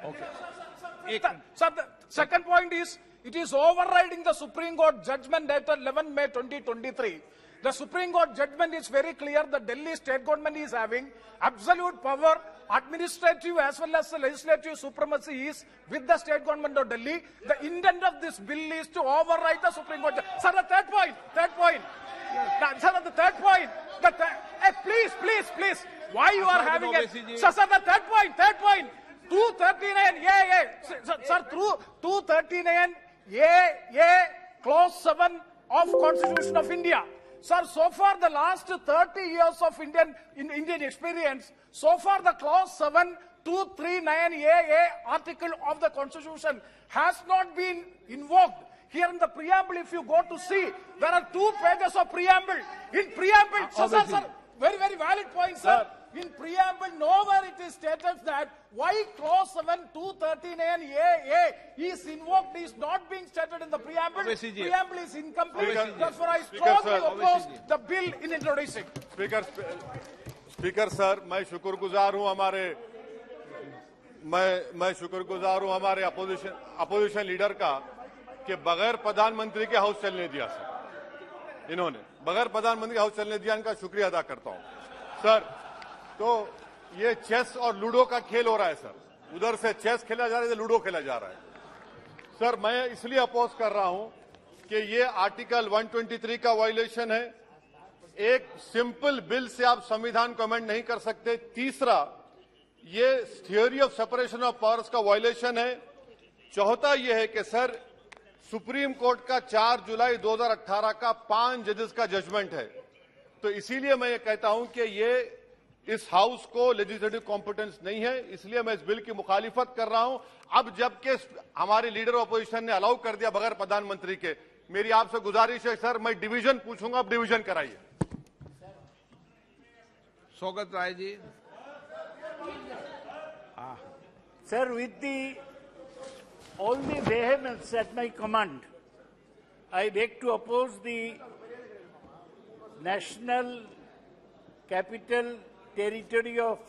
Okay. Sir, the second point is, it is overriding the Supreme Court judgment dated 11 May 2023. The Supreme Court judgment is very clear that Delhi state government is having absolute power, administrative as well as legislative supremacy is with the state government of Delhi. The intent of this bill is to override the Supreme Court. Sir, the third point. Sir, the third point. Please. Why you are having it? Sir, the third point. 239, Sir, through 239, clause 7 of Constitution of India. Sir, so far the last 30 years of Indian experience, so far the clause 7, 239 article of the Constitution has not been invoked. Here in the preamble, if you go to see, there are 2 pages of preamble. In preamble, sir, very valid point, sir. In preamble, nowhere it is stated that why clause 7, 239 is invoked is not being stated in the preamble. Preamble is incomplete. Therefore, I strongly oppose the bill in introducing. Speaker sir, मैं शुक्रगुजार हूं हमारे opposition leader का कि बगैर प्रधानमंत्री के house चलने दिया सर। इन्होंने बगैर प्रधानमंत्री के हाउस चलने दिया, इनका शुक्रिया अदा करता हूं सर। तो ये चेस और लूडो का खेल हो रहा है सर, उधर से चेस खेला जा रहा है, इधर लूडो खेला जा रहा है सर। मैं इसलिए अपोज कर रहा हूं कि ये आर्टिकल 123 का वायलेशन है। एक सिंपल बिल से आप संविधान को अमेंड नहीं कर सकते। तीसरा, ये theory of separation of powers का वायलेशन है। चौथा ये है कि सर, सुप्रीम कोर्ट का 4 जुलाई 2018 का 5 जजेस का जजमेंट है। तो इसीलिए मैं ये कहता हूं कि ये इस हाउस को लेजिस्लेटिव कॉम्पिटेंस नहीं है, इसलिए मैं इस बिल की मुखालिफत कर रहा हूं। अब जबकि हमारे लीडर ऑपोजिशन ने अलाउ कर दिया बगैर प्रधानमंत्री के, मेरी आपसे गुजारिश है सर, मैं डिवीजन पूछूंगा, अब डिवीजन कराइए। स्वागत Rai ji. Sir, with all the vehemence at my command, I beg to oppose the National Capital Territory of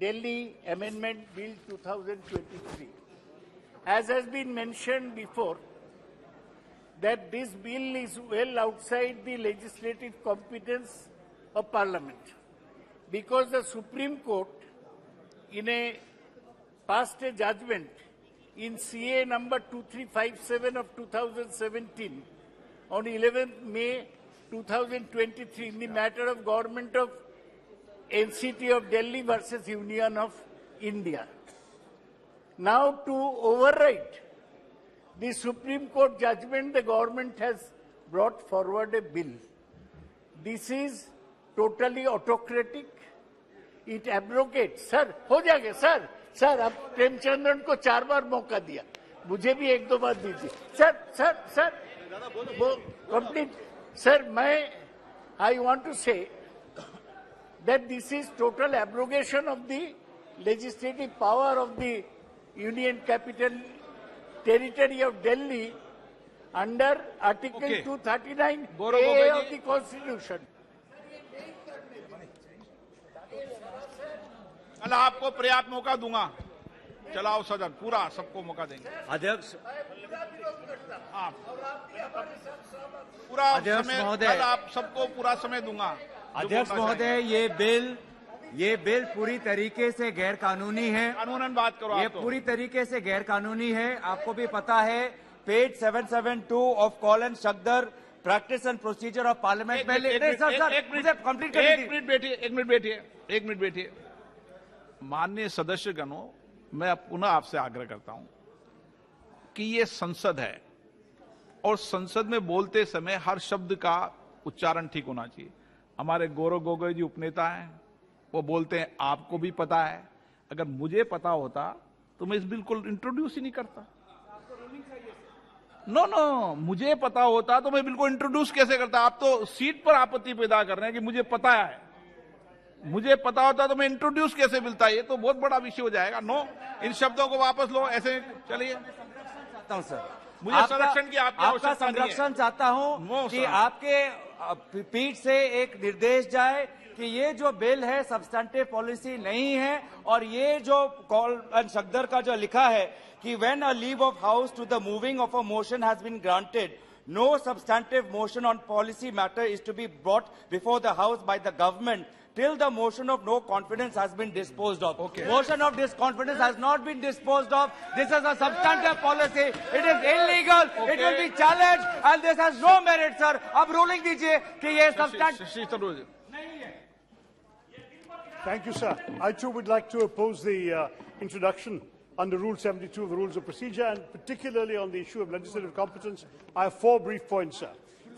Delhi Amendment Bill 2023. As has been mentioned before, that this bill is well outside the legislative competence of Parliament, because the Supreme Court, in a passed a judgment in CA number 2357 of 2017 on 11th May 2023 in the matter of Government of NCT of Delhi versus Union of India. Now, to override the Supreme Court judgment, the government has brought forward a bill. This is totally autocratic. It abrogates. Sir, हो जाएगा sir. Sir, अब प्रेमचंद्रन को 4 बार मौका दिया, मुझे भी 1-2 बार दीजिए। Sir, complete. Sir, I want to say that this is total abrogation of the legislative power of the Union Capital Territory of Delhi under Article 239A of the Constitution. कल आपको पर्याप्त मौका दूंगा, चलाओ सदन, पूरा सबको मौका देंगे। अध्यक्ष पूरा समय, कल आप सबको पूरा समय दूंगा। अध्यक्ष महोदय, ये बिल पूरी तरीके से गैर कानूनी है। कानूनन बात करो। ये पूरी तरीके से गैर कानूनी है। आपको भी पता है, page 772 of Kaul and Shakdher practice and procedure of Parliament में। एक मिनट बैठिए। माननीय सदस्यगणों, मैं पुनः आपसे आग्रह करता हूं कि ये संसद है और संसद में बोलते समय हर शब्द का उच्चारण ठीक होना चाहिए। हमारे गौरव गोगोई जी उपनेता हैं, वो बोलते हैं आपको भी पता है। अगर मुझे पता होता तो मैं इस बिल को इंट्रोड्यूस ही नहीं करता। नो, मुझे पता होता तो मैं बिल को इंट्रोड्यूस कैसे करता। आप तो सीट पर आपत्ति पैदा कर रहे हैं कि मुझे पता है। मुझे पता होता तो मैं इंट्रोड्यूस कैसे मिलता, ये तो बहुत बड़ा विषय हो जाएगा। नो, इन शब्दों को वापस लो। ऐसे चलिए, चाहता हूं सर, मुझे संरक्षण की आपका संरक्षण चाहता हूं कि आपके पीठ से एक निर्देश जाए कि ये जो बिल है सब्सटेंटिव पॉलिसी नहीं है, और ये जो कॉल एंड शक्दर का जो लिखा है कि when a leave of house to the moving of a motion has been granted, no substantive motion on policy matter is to be brought before the House by the government till the motion of no confidence has been disposed of. Okay. Motion of disconfidence has not been disposed of. This is a substantive policy. It is illegal. Okay. It will be challenged, and this has no merit, sir. अब ruling दीजिए कि ये substantive. Thank you, sir. I too would like to oppose the introduction under Rule 72 of the Rules of Procedure, and particularly on the issue of legislative competence. I have 4 brief points, sir.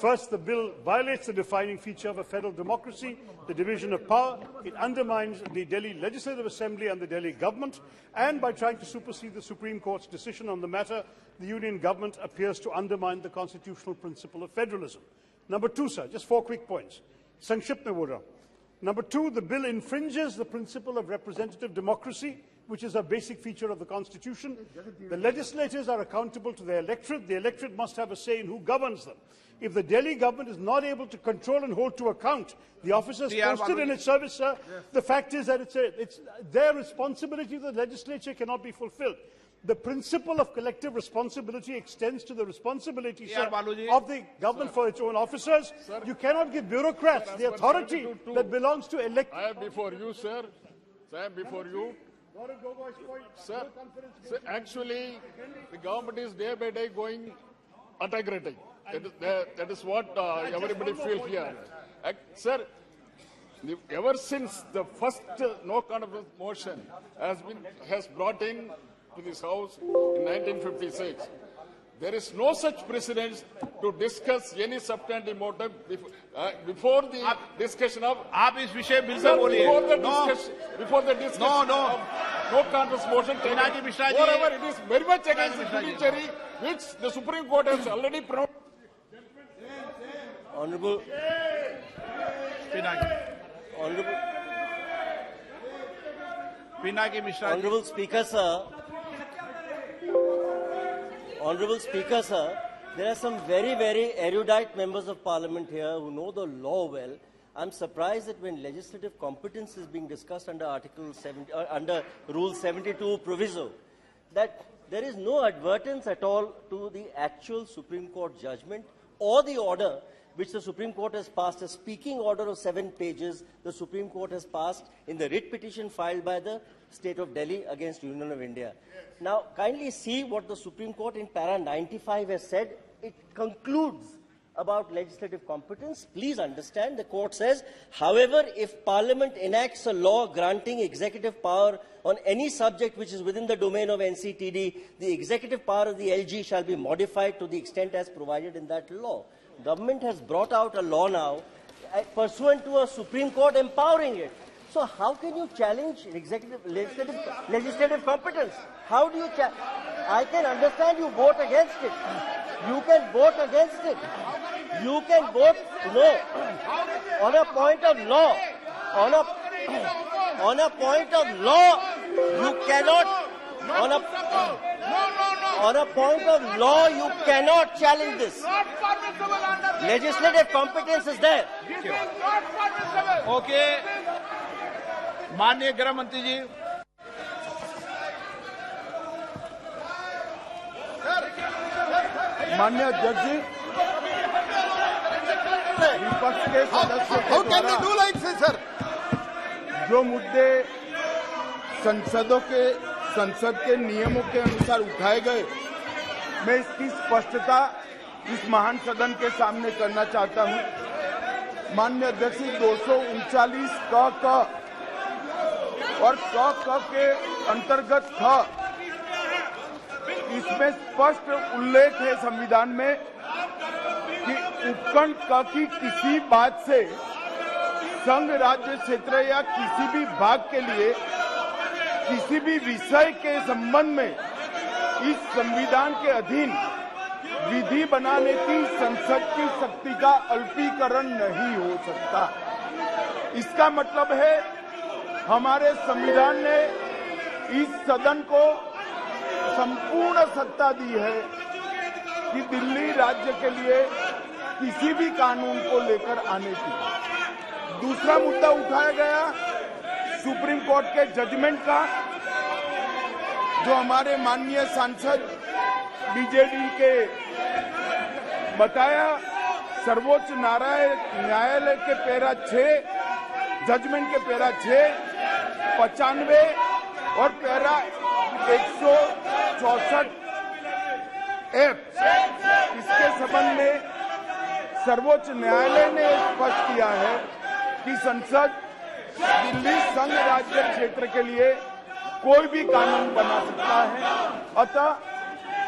First, the bill violates the defining feature of a federal democracy, the division of power. It undermines the Delhi Legislative Assembly and the Delhi government, and by trying to supersede the Supreme Court's decision on the matter, the union government appears to undermine the constitutional principle of federalism. Number 2, sir, just 4 quick points. Sankshipt mein bol raha hu. Number 2, the bill infringes the principle of representative democracy, which is a basic feature of the Constitution. The legislators are accountable to their electorate. The electorate must have a say in who governs them. If the Delhi government is not able to control and hold to account the officers posted in its service, sir, the fact is that it's their responsibility of the legislature cannot be fulfilled. The principle of collective responsibility extends to the responsibility, sir, of the government for its own officers. Sir, you cannot give bureaucrats the authority that belongs to elect. I am before you, sir. I am before you. Sir, actually, the government is day by day going autocratic. That is what everybody feels here. Sir, ever since the first no confidence motion has brought in to this House in 1956, there is no such precedence to discuss any substantive motive before the discussion of. आप इस विषय बिल्कुल बोलिए. Before the discussion of no confidence motion. Moreover, it is very much against the judiciary, which the Supreme Court has already pronounced. Honorable Speaker, sir. Honorable Speaker, sir, there are some very, very erudite members of Parliament here who know the law well. I'm surprised that when legislative competence is being discussed under under Rule 72 proviso, that there is no advertence at all to the actual Supreme Court judgment or the order which the Supreme Court has passed, a speaking order of 7 pages the Supreme Court has passed in the writ petition filed by the State of Delhi against Union of India. Now, kindly see what the Supreme Court in para 95 has said. It concludes about legislative competence. Please understand, the court says, however, if Parliament enacts a law granting executive power on any subject which is within the domain of NCTD, the executive power of the LG shall be modified to the extent as provided in that law. Government has brought out a law now pursuant to a Supreme Court empowering it. So how can you challenge legislative competence? How do you I can understand you vote against it. You can vote against it. You can vote no. On a point of law. On a point of law, you cannot. On a point of law, you cannot challenge this. Legislative competence is there. Okay. माननीय गृह मंत्री जी. माननीय अध्यक्ष जी, विपक्ष के सदस्यों के द्वारा जो मुद्दे संसद के नियमों के अनुसार उठाए गए, मैं इसकी स्पष्टता इस महान सदन के सामने करना चाहता हूं. माननीय अध्यक्ष जी, 239 क और क के अंतर्गत इसमें स्पष्ट उल्लेख है संविधान में कि उपखंड क की किसी बात से संघ राज्य क्षेत्र या किसी भी भाग के लिए किसी भी विषय के संबंध में इस संविधान के अधीन विधि बनाने की संसद की शक्ति का अल्पीकरण नहीं हो सकता. इसका मतलब है हमारे संविधान ने इस सदन को संपूर्ण सत्ता दी है कि दिल्ली राज्य के लिए किसी भी कानून को लेकर आने की. दूसरा मुद्दा उठाया गया सुप्रीम कोर्ट के जजमेंट का, जो हमारे माननीय सांसद बीजेडी के बताया सर्वोच्च न्यायालय के पैरा 6 जजमेंट के पैरा 6, 95 और पैरा 164 F, इसके संबंध में सर्वोच्च न्यायालय ने स्पष्ट किया है कि संसद दिल्ली संघ राज्य क्षेत्र के लिए कोई भी कानून बना सकता है। अतः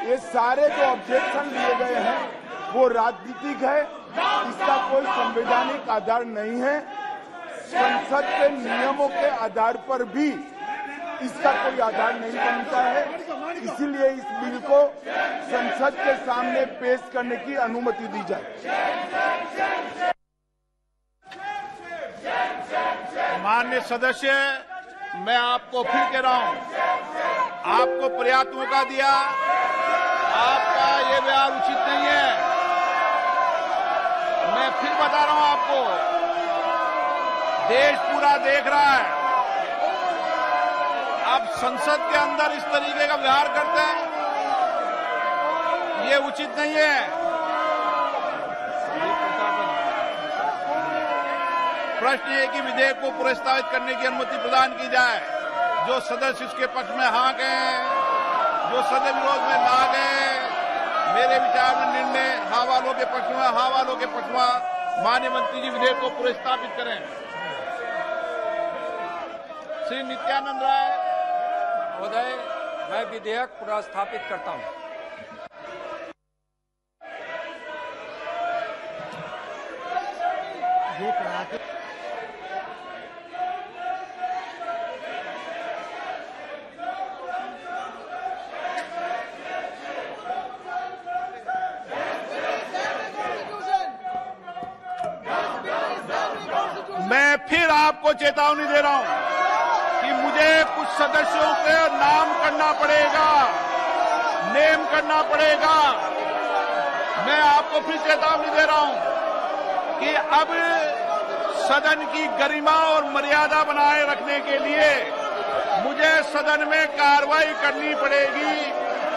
ये सारे जो ऑब्जेक्शन लिए गए हैं वो राजनीतिक है, इसका कोई संवैधानिक आधार नहीं है। संसद के नियमों के आधार पर भी इसका कोई आधार नहीं बनता है, इसीलिए इस बिल को संसद के सामने पेश करने की अनुमति दी जाए। माननीय सदस्य, मैं आपको फिर कह रहा हूं, आपको पर्याप्त मौका दिया, आपका ये व्यवहार उचित नहीं है। मैं फिर बता रहा हूं आपको, देश पूरा देख रहा है, आप संसद के अंदर इस तरीके का व्यवहार करते हैं, ये उचित नहीं है। प्रश्न ये कि विधेयक को प्रस्तावित करने की अनुमति प्रदान की जाए। जो सदस्य इसके पक्ष में हाँ गए, जो सदस्य विरोध में ना गए, मेरे विचार में निर्णय हाँ वालों के पक्ष में, हाँ वालों के पक्ष में। माननीय मंत्री जी विधेयक को प्रस्तावित करें। श्री नित्यानंद राय महोदय, मैं विधेयक प्रस्तावित करता हूं। मैं फिर आपको चेतावनी दे रहा हूं कि मुझे कुछ सदस्यों के नाम करना पड़ेगा, नेम करना पड़ेगा। मैं आपको फिर चेतावनी दे रहा हूं कि अब सदन की गरिमा और मर्यादा बनाए रखने के लिए मुझे सदन में कार्रवाई करनी पड़ेगी।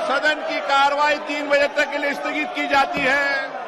सदन की कार्रवाई 3 बजे तक के लिए स्थगित की जाती है।